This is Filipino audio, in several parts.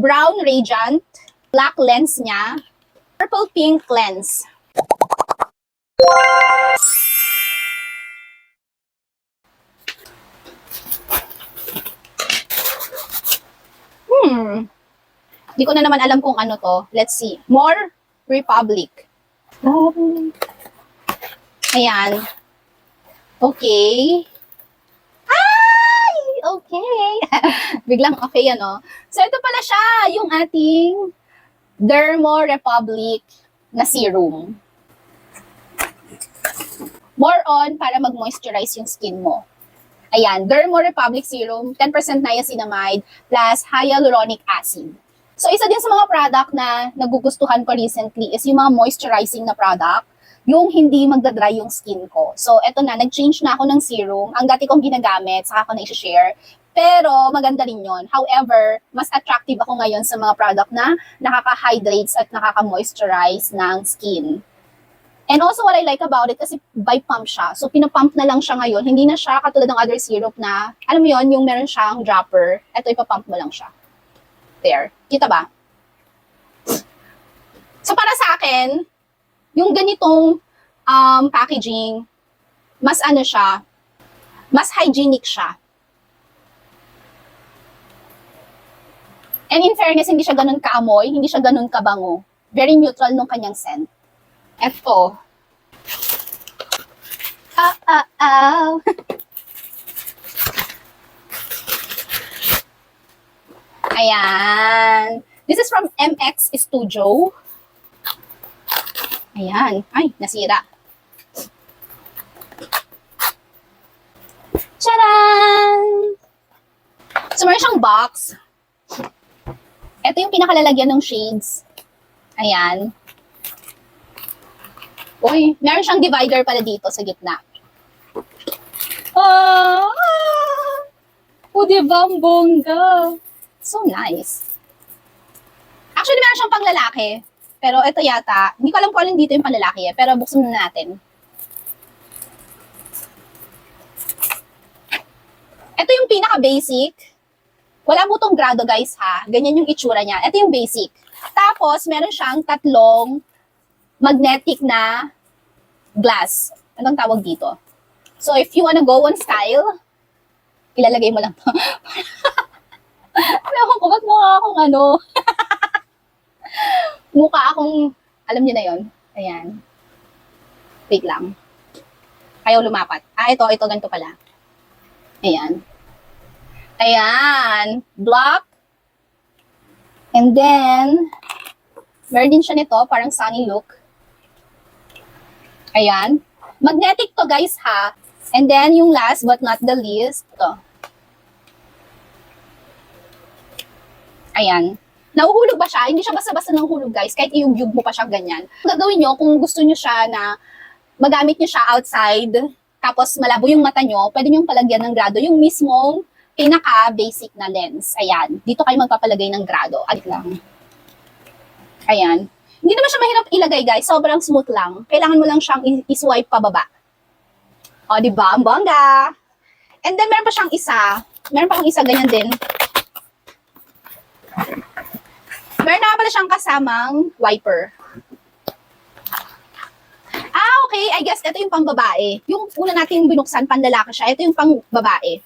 Brown Radiant, black lens niya, purple pink lens. Hindi ko na naman alam kung ano to. Let's see. More Republic. Ayan. Okay. Ay! Okay. Biglang okay ano. So, ito pala siya, yung ating Dermo Republic na serum. More on para mag-moisturize yung skin mo. Ayan, Dermo Republic Serum, 10% niacinamide plus hyaluronic acid. So, isa din sa mga product na nagugustuhan ko recently is yung mga moisturizing na product, yung hindi magdadry yung skin ko. So, eto na, nag-change na ako ng serum. Ang dati kong ginagamit, saka ko na-share. Pero, maganda rin yun. However, mas attractive ako ngayon sa mga product na nakaka-hydrates at nakaka-moisturize ng skin. And also, what I like about it, kasi by pump siya. So, pinapump na lang siya ngayon. Hindi na siya katulad ng other syrup na, alam mo yun, yung meron siyang dropper. Ito, ipapump mo lang siya. There. Kita ba? So, para sa akin, yung ganitong packaging, mas ano siya, mas hygienic siya. And in fairness, hindi siya ganun kaamoy, hindi siya ganun kabango. Very neutral nung kanyang scent. Eto. Ayan. This is from MX Studio. Ayan. Ay, nasira. Tcharan! So, meron siyang box. Ito yung pinakalalagyan ng shades. Ayan. Uy, meron siyang divider pala dito sa gitna. O, diba ang bongga? So nice. Actually, meron siyang panglalaki. Pero ito yata, hindi ko alam kung alin dito yung panglalaki eh. Pero buksan na natin. Ito yung pinaka-basic. Wala mo tong grado guys ha. Ganyan yung itsura niya. Ito yung basic. Tapos, meron siyang tatlong magnetic na glass. Anong tawag dito? So, if you wanna go on style, ilalagay mo lang to. Alam ko, ba't mukha akong ano? Mukha akong, alam niyo na yon. Ayan. Wait lang. Ayaw lumapat. Ito, ganito pala. Ayan. Ayan. Block. And then, meron din siya nito, parang sunny look. Ayan. Magnetic to guys ha. And then yung last but not the least, ito. Ayan. Nahuhulog ba siya? Hindi siya basta-basta nahuhulog guys. Kahit iyug-yug mo pa siya ganyan. Gagawin nyo kung gusto nyo siya na magamit nyo siya outside, tapos malabo yung mata nyo, pwede nyo palagyan ng grado yung mismong pinaka-basic na lens. Ayan. Dito kayo magpapalagay ng grado. Alik lang. Ayan. Hindi naman siya mahirap ilagay guys. Sobrang smooth lang. Kailangan mo lang siyang i-swipe pababa. O, diba? Ang bongga. And then, meron pa siyang isa. Meron pa akong isa ganyan din. Meron na pala siyang kasamang wiper. Okay. I guess ito yung pang babae. Yung una natin binuksan, panlalaki siya. Ito yung pang babae.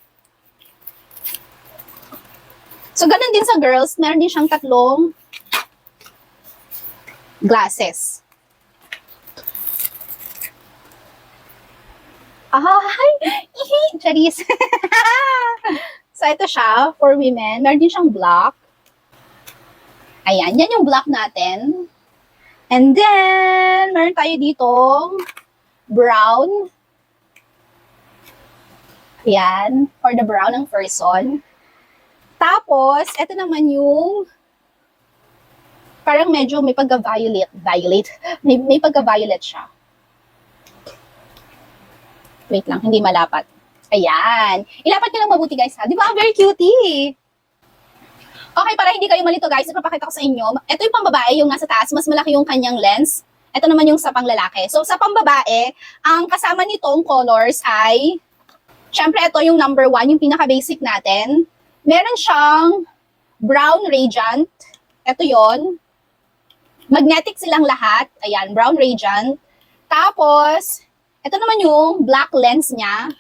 So, ganun din sa girls. Meron din siyang tatlong glasses. Ay! Charis! So, ito siya for women. Meron din siyang black. Ayan, yan yung black natin. And then, meron tayo ditong brown. Ayan, for the brown ng person. Tapos, ito naman yung parang medyo may pagka-violet. May pagka-violet siya. Wait lang, hindi malapat. Ayan. Ilapat nyo lang mabuti guys ha. Di ba? Very cutie. Okay, para hindi kayo malito guys, ipapakita ko sa inyo. Ito yung pambabae, yung nasa taas. Mas malaki yung kanyang lens. Ito naman yung sa panglalaki. So, sa pambabae, ang kasama nitong colors ay, syempre ito yung number 1, yung pinaka-basic natin. Meron siyang brown radiant. Ito yon. Magnetic silang lahat. Ayan, brown radiant. Tapos, ito naman yung black lens niya.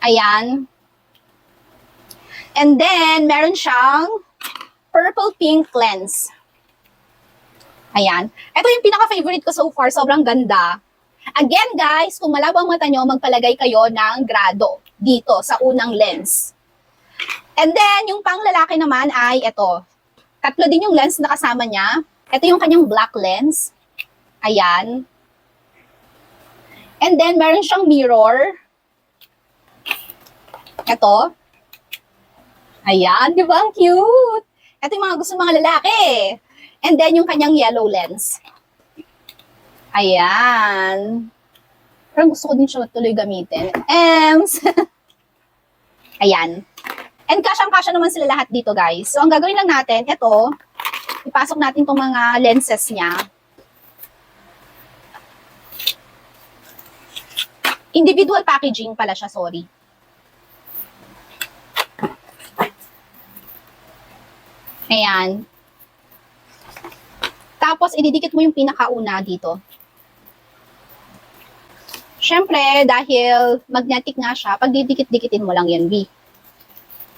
Ayan. And then, meron siyang purple pink lens. Ayan. Ito yung pinaka-favorite ko so far. Sobrang ganda. Again, guys, kung malabo ang mata nyo, magpalagay kayo ng grado dito sa unang lens. And then, yung pang lalaki naman ay ito. Tatlo din yung lens na kasama niya. Ito yung kanyang black lens. Ayan. And then, meron siyang mirror. Ito. Ayan, di ba? Ang cute. Ito yung mga gusto ng mga lalaki. And then, yung kanyang yellow lens. Ayan. Parang gusto ko din siya tuloy gamitin. Ems! Ayan. And kasyang-kasya naman sila lahat dito, guys. So, ang gagawin lang natin, ito, ipasok natin itong mga lenses niya. Individual packaging pala siya, sorry. Ayan. Tapos, ididikit mo yung pinakauna dito. Siyempre, dahil magnetic nga siya, pag didikit-dikitin mo lang yan, B.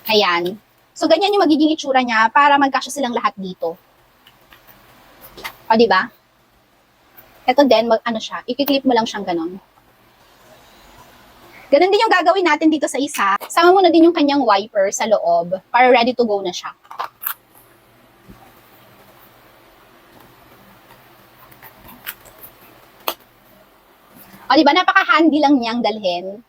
Ayan. So, ganyan yung magiging itsura niya para magkasya silang lahat dito. O, diba? Ito din, ano siya, i-clip mo lang siyang ganon. Ganon din yung gagawin natin dito sa isa. Sama mo na din yung kanyang wiper sa loob para ready to go na siya. O, diba, napaka-handy lang niyang dalhin.